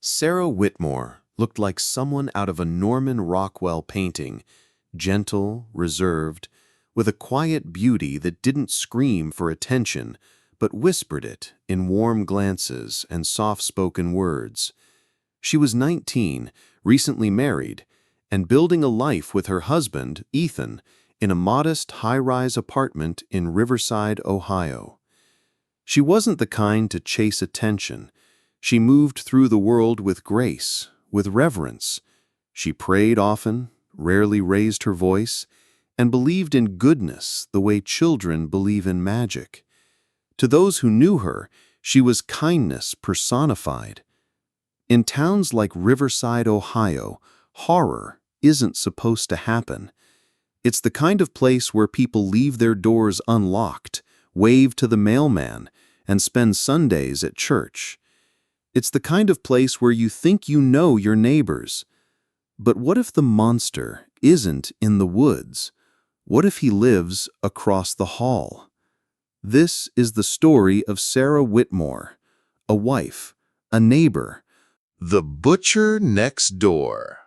Sarah Whitmore looked like someone out of a Norman Rockwell painting, gentle, reserved, with a quiet beauty that didn't scream for attention, but whispered it in warm glances and soft-spoken words. She was 19, recently married, and building a life with her husband, Ethan, in a modest high-rise apartment in Riverside, Ohio. She wasn't the kind to chase attention. She moved through the world with grace, with reverence. She prayed often, rarely raised her voice, and believed in goodness the way children believe in magic. To those who knew her, she was kindness personified. In towns like Riverside, Ohio, horror isn't supposed to happen. It's the kind of place where people leave their doors unlocked, wave to the mailman, and spend Sundays at church. It's the kind of place where you think you know your neighbors. But what if the monster isn't in the woods? What if he lives across the hall? This is the story of Sarah Whitmore, a wife, a neighbor. The Butcher Next Door.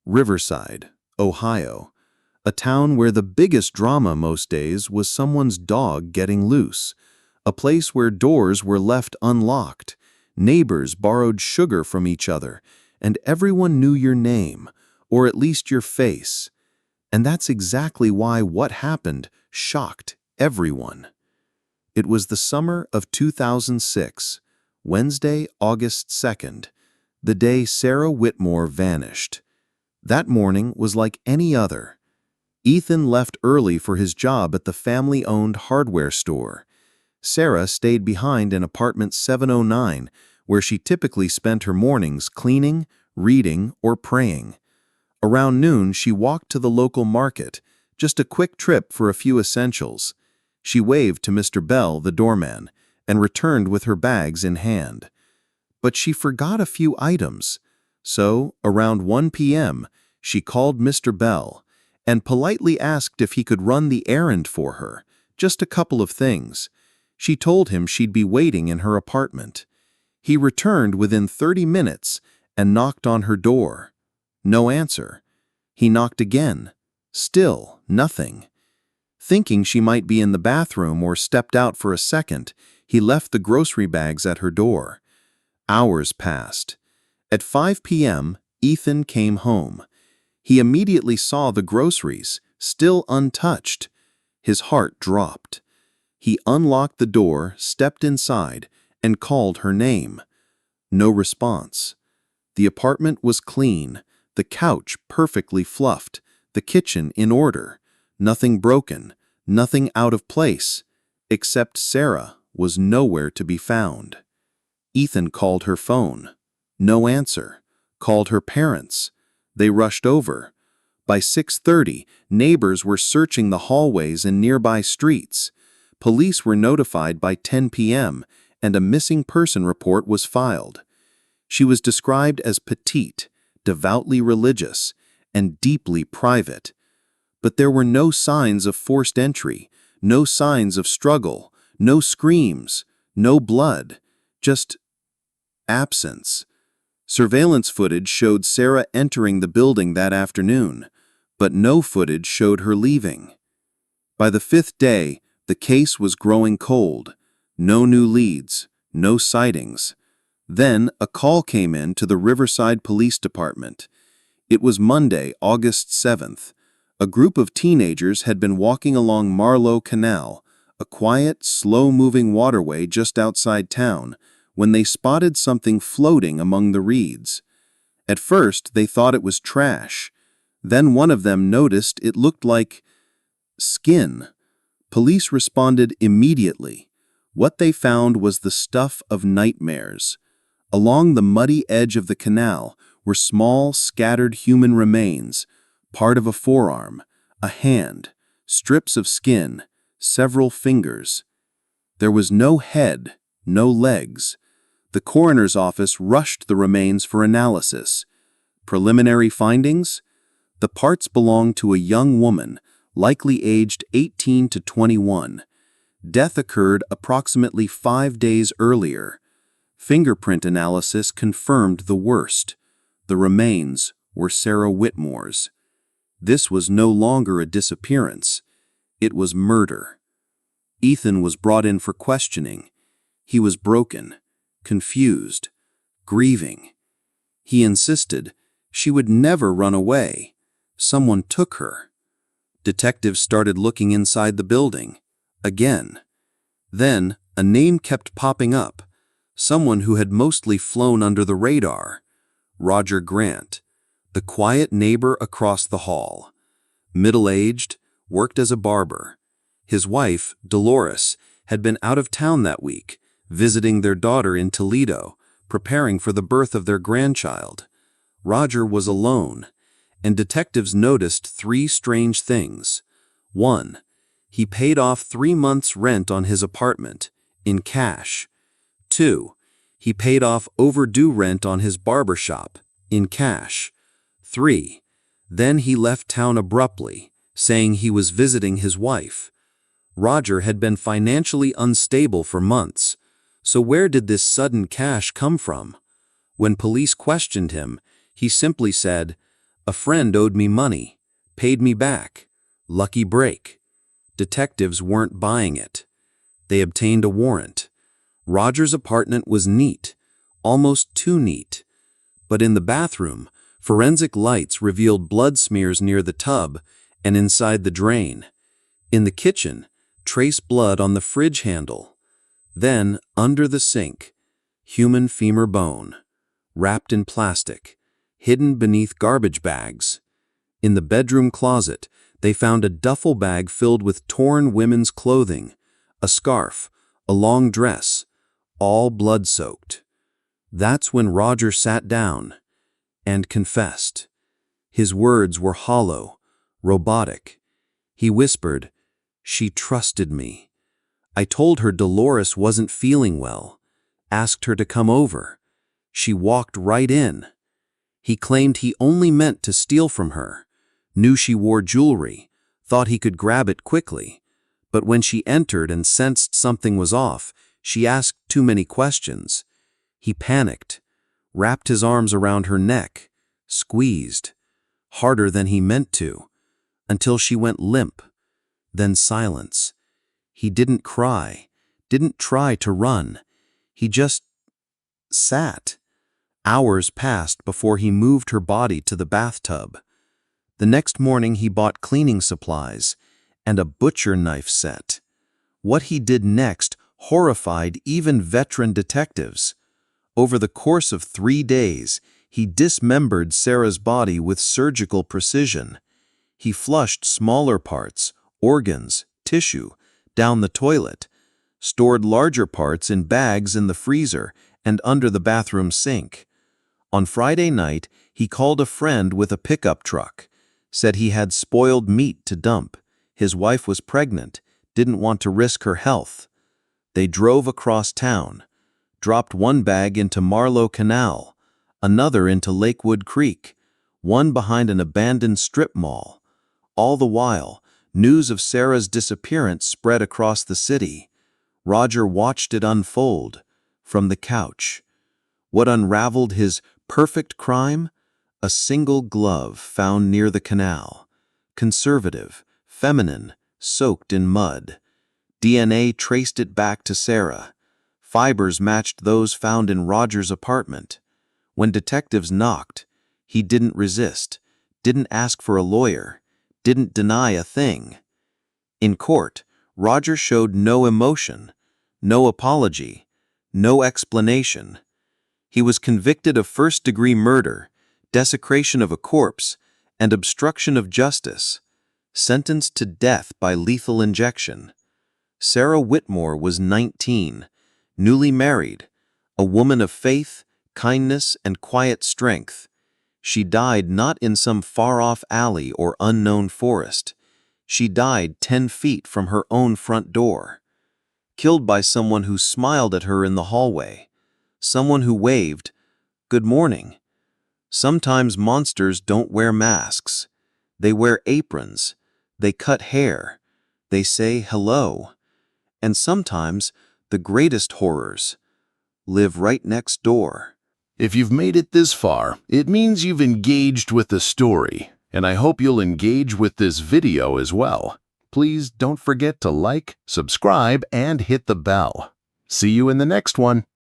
Riverside, Ohio, a town where the biggest drama most days was someone's dog getting loose, a place where doors were left unlocked, neighbors borrowed sugar from each other, and everyone knew your name, or at least your face. And that's exactly why what happened shocked everyone. It was the summer of 2006, Wednesday, August 2nd, the day Sarah Whitmore vanished. That morning was like any other. Ethan left early for his job at the family-owned hardware store. Sarah stayed behind in apartment 709, where she typically spent her mornings cleaning, reading, or praying. Around noon, she walked to the local market, just a quick trip for a few essentials. She waved to Mr. Bell, the doorman, and returned with her bags in hand. But she forgot a few items. So, around 1 p.m., she called Mr. Bell and politely asked if he could run the errand for her, just a couple of things. She told him she'd be waiting in her apartment. He returned within 30 minutes and knocked on her door. No answer. He knocked again. Still nothing. Thinking she might be in the bathroom or stepped out for a second, he left the grocery bags at her door. Hours passed. At 5 p.m., Ethan came home. He immediately saw the groceries, still untouched. His heart dropped. He unlocked the door, stepped inside, and called her name. No response. The apartment was clean, the couch perfectly fluffed, the kitchen in order. Nothing broken, nothing out of place, except Sarah was nowhere to be found. Ethan called her phone. No answer. Called her parents. They rushed over. By 6:30, neighbors were searching the hallways and nearby streets. Police were notified by 10 p.m., and a missing person report was filed. She was described as petite, devoutly religious, and deeply private. But there were no signs of forced entry, no signs of struggle, no screams, no blood, just absence. Surveillance footage showed Sarah entering the building that afternoon, but no footage showed her leaving. By the 5th day, the case was growing cold. No new leads, no sightings. Then a call came in to the Riverside Police Department. It was Monday, August 7th. A group of teenagers had been walking along Marlowe Canal, a quiet, slow-moving waterway just outside town, when they spotted something floating among the reeds. At first, they thought it was trash. Then one of them noticed it looked like skin. Police responded immediately. What they found was the stuff of nightmares. Along the muddy edge of the canal were small, scattered human remains, part of a forearm, a hand, strips of skin, several fingers. There was no head, no legs. The coroner's office rushed the remains for analysis. Preliminary findings? The parts belonged to a young woman, likely aged 18 to 21. Death occurred approximately 5 days earlier. Fingerprint analysis confirmed the worst. The remains were Sarah Whitmore's. This was no longer a disappearance. It was murder. Ethan was brought in for questioning. He was broken, confused, grieving. He insisted she would never run away. Someone took her. Detectives started looking inside the building. Again. Then, a name kept popping up. Someone who had mostly flown under the radar. Roger Grant, the quiet neighbor across the hall. Middle-aged, worked as a barber. His wife, Dolores, had been out of town that week, visiting their daughter in Toledo, preparing for the birth of their grandchild. Roger was alone, and detectives noticed 3 strange things. 1. He paid off 3 months' rent on his apartment, in cash. 2. He paid off overdue rent on his barber shop, in cash. 3. Then he left town abruptly, saying he was visiting his wife. Roger had been financially unstable for months, so where did this sudden cash come from? When police questioned him, he simply said, "A friend owed me money, paid me back. Lucky break." Detectives weren't buying it. They obtained a warrant. Roger's apartment was neat, almost too neat. But in the bathroom, forensic lights revealed blood smears near the tub and inside the drain. In the kitchen, trace blood on the fridge handle. Then, under the sink, human femur bone, wrapped in plastic, hidden beneath garbage bags. In the bedroom closet, they found a duffel bag filled with torn women's clothing, a scarf, a long dress, all blood-soaked. That's when Roger sat down and confessed. His words were hollow, robotic. He whispered, "She trusted me. I told her Dolores wasn't feeling well, asked her to come over. She walked right in." He claimed he only meant to steal from her, knew she wore jewelry, thought he could grab it quickly. But when she entered and sensed something was off, she asked too many questions. He panicked, wrapped his arms around her neck, squeezed, harder than he meant to, until she went limp. Then silence. He didn't cry, didn't try to run. He just sat. Hours passed before he moved her body to the bathtub. The next morning he bought cleaning supplies and a butcher knife set. What he did next horrified even veteran detectives. Over the course of 3 days, he dismembered Sarah's body with surgical precision. He flushed smaller parts, organs, tissue, down the toilet, stored larger parts in bags in the freezer and under the bathroom sink. On Friday night, he called a friend with a pickup truck, said he had spoiled meat to dump. His wife was pregnant, didn't want to risk her health. They drove across town, dropped one bag into Marlow Canal, another into Lakewood Creek, one behind an abandoned strip mall. All the while, news of Sarah's disappearance spread across the city. Roger watched it unfold from the couch. What unraveled his perfect crime? A single glove found near the canal. Conservative, feminine, soaked in mud. DNA traced it back to Sarah. Fibers matched those found in Roger's apartment. When detectives knocked, he didn't resist, didn't ask for a lawyer, didn't deny a thing. In court, Roger showed no emotion, no apology, no explanation. He was convicted of first-degree murder, desecration of a corpse, and obstruction of justice, sentenced to death by lethal injection. Sarah Whitmore was 19, newly married, a woman of faith, kindness, and quiet strength. She died not in some far-off alley or unknown forest. She died 10 feet from her own front door, killed by someone who smiled at her in the hallway, someone who waved, "Good morning." Sometimes monsters don't wear masks. They wear aprons. They cut hair. They say hello. And sometimes the greatest horrors live right next door. If you've made it this far, it means you've engaged with the story, and I hope you'll engage with this video as well. Please don't forget to like, subscribe, and hit the bell. See you in the next one.